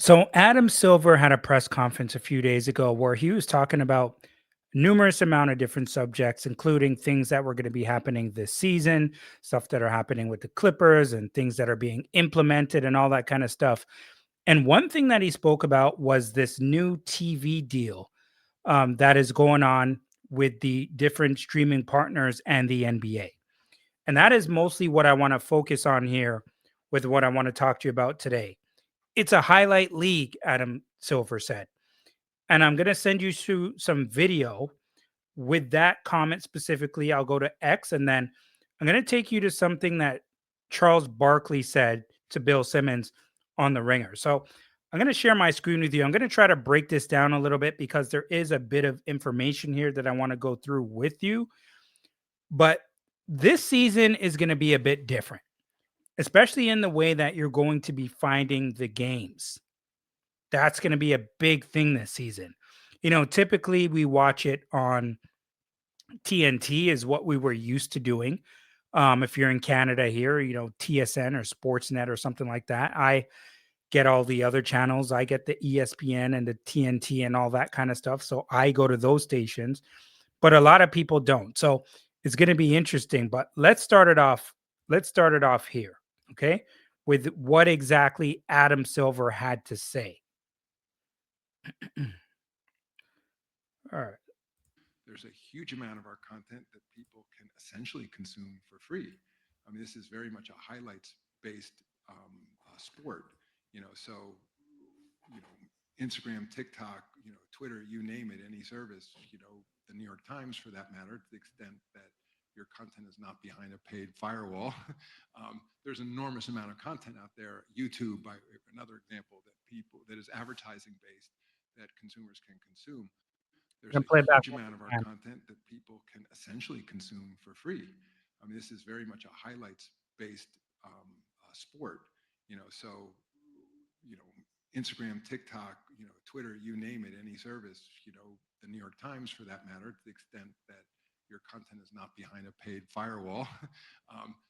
So Adam Silver had a press conference a few days ago where he was talking about numerous amount of different subjects, including things that were going to be happening this season, stuff that are happening with the Clippers, and things that are being implemented, and all that kind of stuff. And one thing that he spoke about was this new TV deal that is going on with the different streaming partners and the NBA. And that is mostly what I want to focus on here with what I want to talk to you about today. It's a highlight league, Adam Silver said. And I'm going to send you through some video with that comment specifically. I'll go to X, and then I'm going to take you to something that Charles Barkley said to Bill Simmons on the Ringer. So I'm going to share my screen with you. I'm going to try to break this down a little bit because there is a bit of information here that I want to go through with you. But this season is going to be a bit different, especially in the way that you're going to be finding the games. That's going to be a big thing this season. Typically we watch it on TNT is what we were used to doing. If you're in Canada here, TSN or Sportsnet or something like that. I get all the other channels. I get the ESPN and the TNT and all that kind of stuff. So I go to those stations, but a lot of people don't. So it's going to be interesting, but let's start it off. Let's start it off here. Okay. With what exactly Adam Silver had to say. All right. There's a huge amount of our content that people can essentially consume for free. I mean, this is very much a highlights-based sport. So Instagram, TikTok, Twitter, you name it, any service, the New York Times for that matter, to the extent that your content is not behind a paid firewall. There's an enormous amount of content out there. YouTube, by another example, that is advertising based that consumers can consume. There's I'm a gonna play back huge one amount of our more time. content that people can essentially consume for free. I mean, this is very much a highlights-based sport. So you know, Instagram, TikTok, Twitter, you name it, any service, the New York Times for that matter, to the extent that your content is not behind a paid firewall.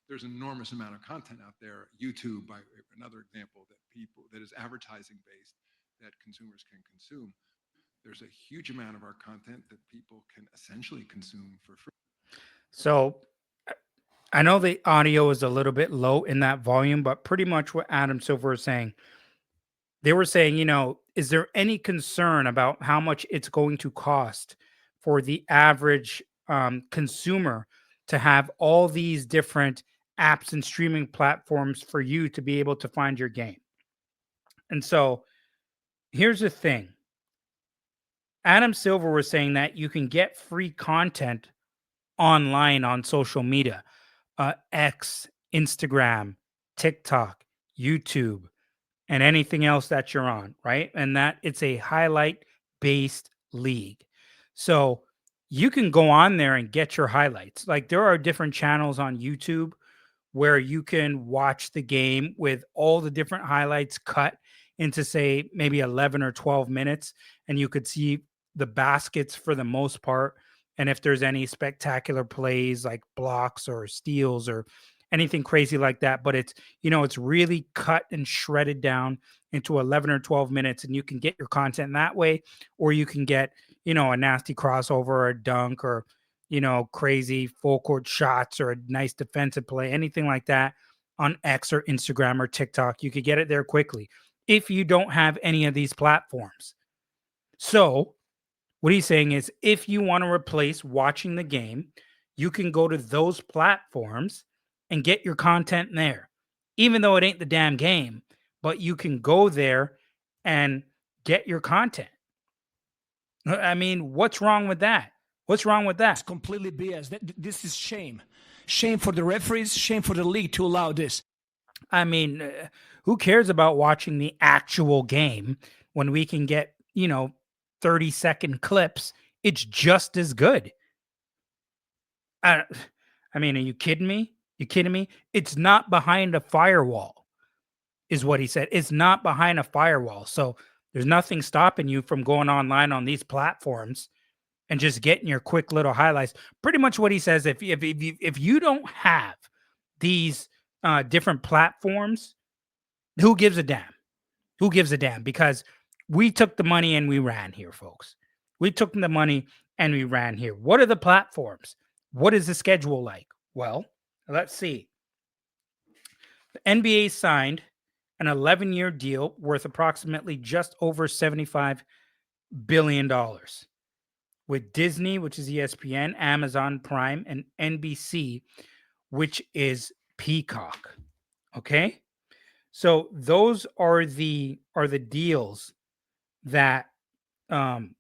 There's an enormous amount of content out there. YouTube, by another example, that is advertising based that consumers can consume. There's a huge amount of our content that people can essentially consume for free. So I know the audio is a little bit low in that volume, but pretty much what Adam Silver is saying, they were saying, is there any concern about how much it's going to cost for the average consumer to have all these different apps and streaming platforms for you to be able to find your game? And so here's the thing. Adam Silver was saying that you can get free content online on social media, X, Instagram, TikTok, YouTube, and anything else that you're on, right? And that it's a highlight based league. So you can go on there and get your highlights. Like there are different channels on YouTube where you can watch the game with all the different highlights cut into, say, maybe 11 or 12 minutes, and you could see the baskets for the most part. And if there's any spectacular plays like blocks or steals or anything crazy like that, but it's really cut and shredded down into 11 or 12 minutes, and you can get your content that way, or you can get, a nasty crossover or a dunk or crazy full court shots or a nice defensive play, anything like that on X or Instagram or TikTok. You could get it there quickly if you don't have any of these platforms. So, what he's saying is if you want to replace watching the game, you can go to those platforms and get your content there, even though it ain't the damn game, but you can go there and get your content. I mean, what's wrong with that? What's wrong with It's that? completely BS. This is shame. Shame for the referees, shame for the league to allow this. I mean, who cares about watching the actual game when we can get, 30-second clips? It's just as good. I, I mean, are you kidding me? You kidding me? It's not behind a firewall, is what he said. It's not behind a firewall. So there's nothing stopping you from going online on these platforms and just getting your quick little highlights. Pretty much what he says. If you don't have these different platforms, who gives a damn? Who gives a damn? Because we took the money and we ran here, folks. We took the money and we ran here. What are the platforms? What is the schedule like? Well, let's see. The NBA signed an 11-year deal worth approximately just over $75 billion with Disney, which is ESPN, Amazon Prime, and NBC, which is Peacock. Okay? So those are the deals that um,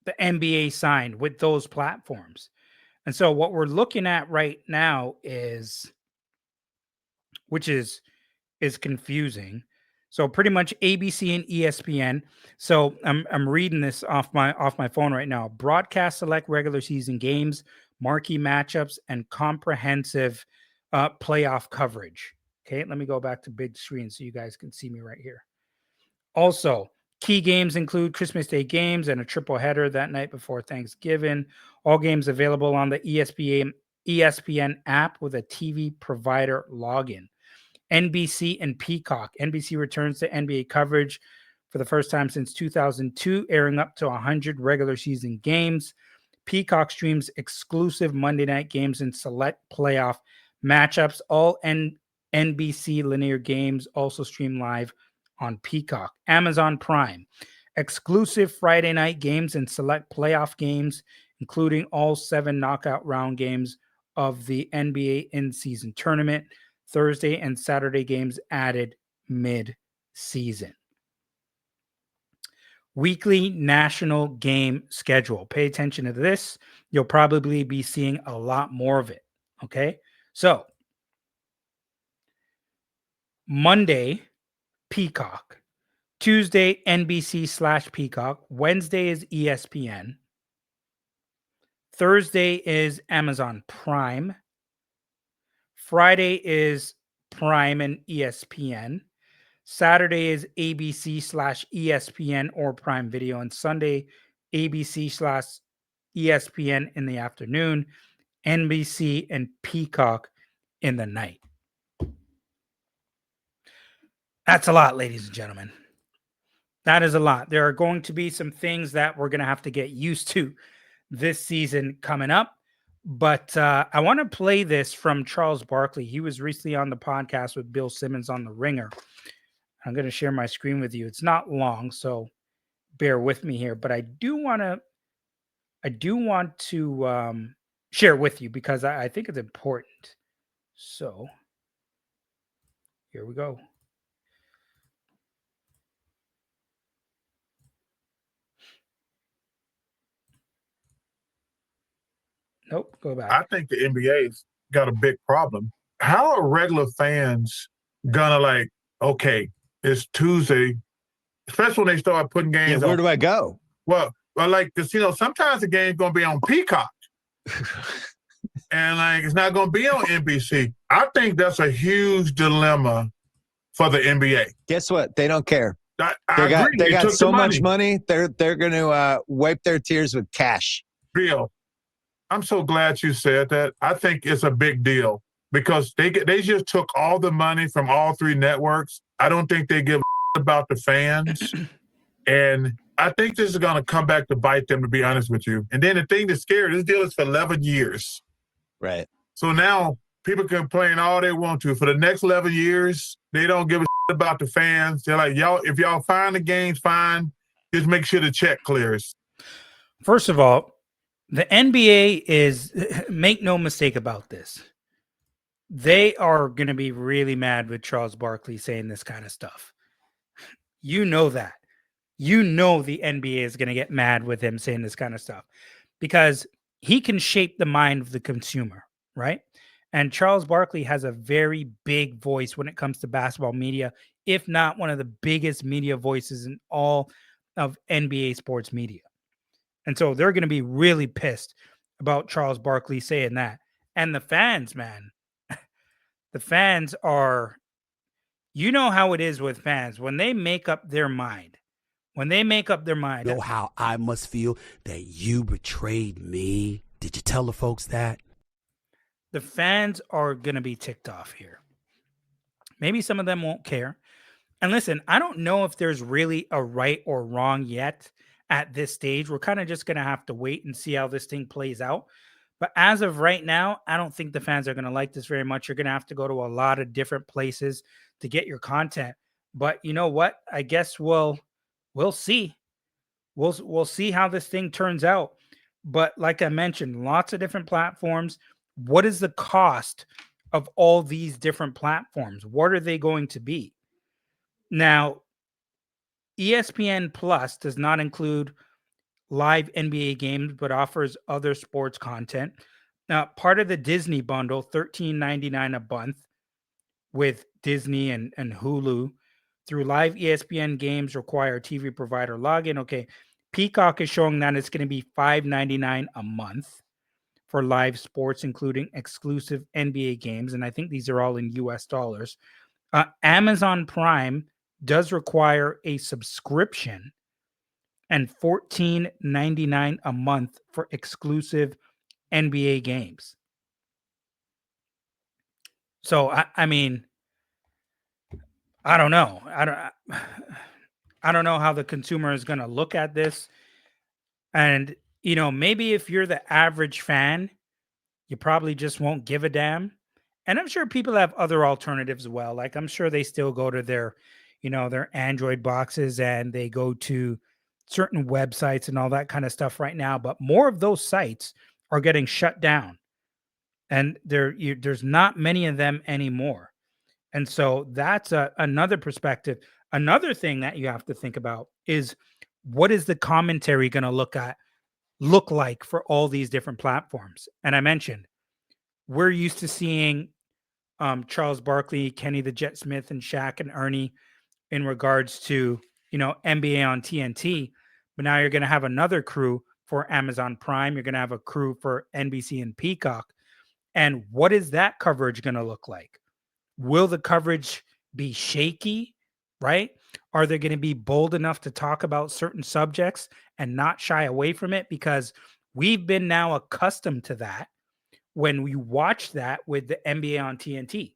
the NBA signed with those platforms. And so what we're looking at right now is, which is confusing. So pretty much ABC and ESPN. So I'm reading this off my phone right now. Broadcast select regular season games, marquee matchups, and comprehensive playoff coverage. Okay, let me go back to big screen so you guys can see me right here. Also, key games include Christmas Day games and a triple header that night before Thanksgiving. All games available on the ESPN app with a TV provider login. NBC and Peacock. NBC returns to NBA coverage for the first time since 2002, airing up to 100 regular season games. Peacock streams exclusive Monday night games and select playoff matchups. All NBC linear games also stream live on Peacock. Amazon Prime. Exclusive Friday night games and select playoff games, including all 7 knockout round games of the NBA in-season tournament. Thursday and Saturday games added mid-season. Weekly national game schedule. Pay attention to this. You'll probably be seeing a lot more of it. Okay. So, Monday, Peacock. Tuesday, NBC/Peacock. Wednesday is ESPN. Thursday is Amazon Prime. Friday is Prime and ESPN. Saturday is ABC/ESPN or Prime Video. And Sunday, ABC/ESPN in the afternoon, NBC and Peacock in the night. That's a lot, ladies and gentlemen. That is a lot. There are going to be some things that we're going to have to get used to this season coming up. But I want to play this from Charles Barkley. He was recently on the podcast with Bill Simmons on The Ringer. I'm going to share my screen with you. It's not long, so bear with me here. But I do want to share with you because I think it's important. So here we go. Nope, go back. I think the NBA's got a big problem. How are regular fans gonna like, okay, it's Tuesday, especially when they start putting games where on. do I go? Well, like, because, sometimes the game's going to be on Peacock. And, like, it's not going to be on NBC. I think that's a huge dilemma for the NBA. Guess what? They don't care. I They agree. got took so the much money. They're going to wipe their tears with cash. Bill, I'm so glad you said that. I think it's a big deal because they just took all the money from all 3 networks. I don't think they give a about the fans. And I think this is going to come back to bite them, to be honest with you. And then the thing that's scary, this deal is for 11 years. Right. So now people can complain all they want to. For the next 11 years, they don't give a about the fans. They're like, y'all, if y'all find the games, fine. Just make sure the check clears. First of all, the NBA is, make no mistake about this, they are going to be really mad with Charles Barkley saying this kind of stuff. You know that. You know the NBA is going to get mad with him saying this kind of stuff because he can shape the mind of the consumer, right? And Charles Barkley has a very big voice when it comes to basketball media, if not one of the biggest media voices in all of NBA sports media. And so they're going to be really pissed about Charles Barkley saying that. And the fans, man, the fans are, you know how it is with fans. When they make up their mind, know how I must feel that you betrayed me. Did you tell the folks that? The fans are going to be ticked off here. Maybe some of them won't care. And listen, I don't know if there's really a right or wrong yet at this stage. We're kind of just going to have to wait and see how this thing plays out. But as of right now, I don't think the fans are going to like this very much. You're going to have to go to a lot of different places to get your content. But you know what? I guess we'll see. We'll see how this thing turns out. But like I mentioned, lots of different platforms. What is the cost of all these different platforms? What are they going to be? Now, ESPN Plus does not include live NBA games, but offers other sports content. Now, part of the Disney bundle, $13.99 a month with Disney and Hulu. Through live ESPN games require TV provider login. Okay. Peacock is showing that it's going to be $5.99 a month for live sports, including exclusive NBA games. And I think these are all in US dollars. Amazon Prime does require a subscription and $14.99 a month for exclusive NBA games. So I mean, I don't know. I don't know how the consumer is going to look at this. And maybe if you're the average fan, you probably just won't give a damn. And I'm sure people have other alternatives as well. Like I'm sure they still go to their Android boxes and they go to certain websites and all that kind of stuff right now. But more of those sites are getting shut down, and there's not many of them anymore. And so that's another perspective. Another thing that you have to think about is what is the commentary going to look like for all these different platforms. And I mentioned we're used to seeing Charles Barkley, Kenny the Jet Smith, and Shaq and Ernie in regards to NBA on TNT. But now you're going to have another crew for Amazon Prime. You're going to have a crew for NBC and Peacock. And what is that coverage going to look like? Will the coverage be shaky? Right? Are they going to be bold enough to talk about certain subjects and not shy away from it? Because we've been now accustomed to that when we watch that with the NBA on TNT.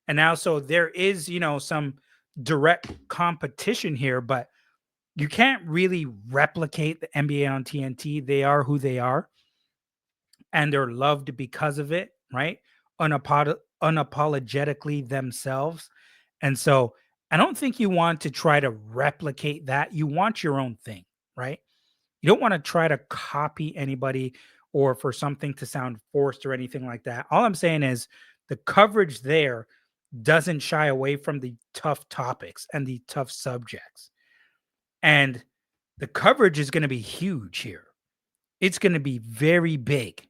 And now, so there is, some direct competition here, but you can't really replicate the NBA on TNT. They are who they are, and they're loved because of it, right? Unapologetically themselves. And so I don't think you want to try to replicate that. You want your own thing, right? You don't want to try to copy anybody or for something to sound forced or anything like that. All I'm saying is the coverage there doesn't shy away from the tough topics and the tough subjects. And the coverage is going to be huge here. It's going to be very big,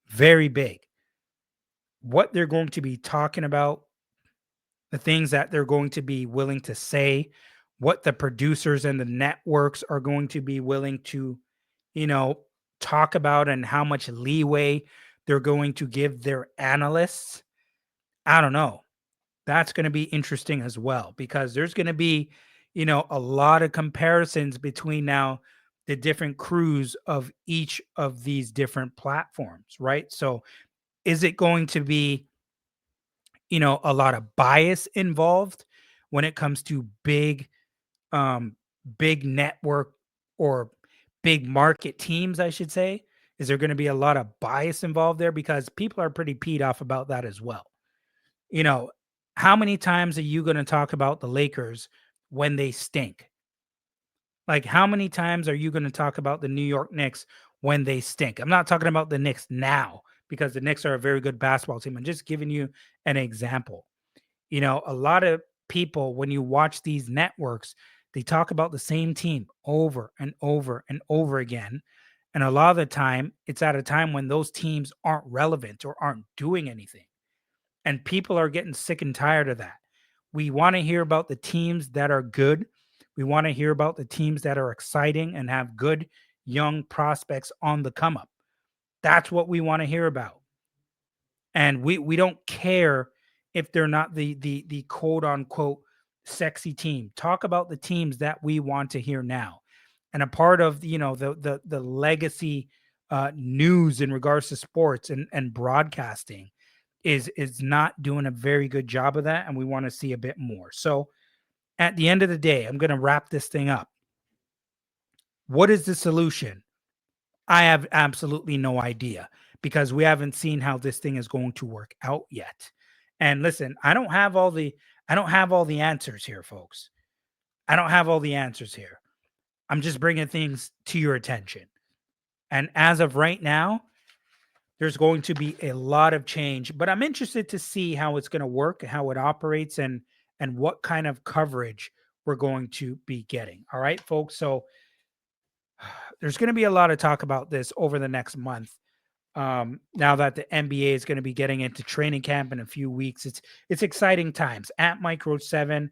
very big. What they're going to be talking about, the things that they're going to be willing to say, what the producers and the networks are going to be willing to, you know, talk about, and how much leeway they're going to give their analysts. I don't know. That's going to be interesting as well, because there's going to be, a lot of comparisons between now the different crews of each of these different platforms, right? So is it going to be, a lot of bias involved when it comes to um big network or big market teams, I should say? Is there going to be a lot of bias involved there? Because people are pretty peed off about that as well. You know, how many times are you going to talk about the Lakers when they stink? Like, how many times are you going to talk about the New York Knicks when they stink? I'm not talking about the Knicks now, because the Knicks are a very good basketball team. I'm just giving you an example. A lot of people, when you watch these networks, they talk about the same team over and over and over again. And a lot of the time, it's at a time when those teams aren't relevant or aren't doing anything. And people are getting sick and tired of that. We want to hear about the teams that are good. We want to hear about the teams that are exciting and have good young prospects on the come up. That's what we want to hear about. And we don't care if they're not the quote unquote sexy team. Talk about the teams that we want to hear now. And a part of the legacy news in regards to sports and broadcasting is not doing a very good job of that, and we want to see a bit more. So at the end of the day, I'm going to wrap this thing up. What is the solution? I have absolutely no idea because we haven't seen how this thing is going to work out yet. And listen, I don't have all the answers here, folks. I don't have all the answers here. I'm just bringing things to your attention. And as of right now, there's going to be a lot of change, but I'm interested to see how it's going to work, how it operates, and what kind of coverage we're going to be getting. All right, folks. So there's going to be a lot of talk about this over the next month. Now that the NBA is going to be getting into training camp in a few weeks, it's exciting times. At Microach7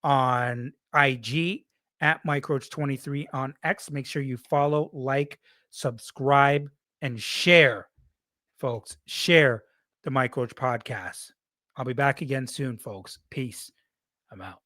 on IG, at Microach23 on X. Make sure you follow, like, subscribe, and share, folks. Share the Microach podcast. I'll be back again soon, folks. Peace. I'm out.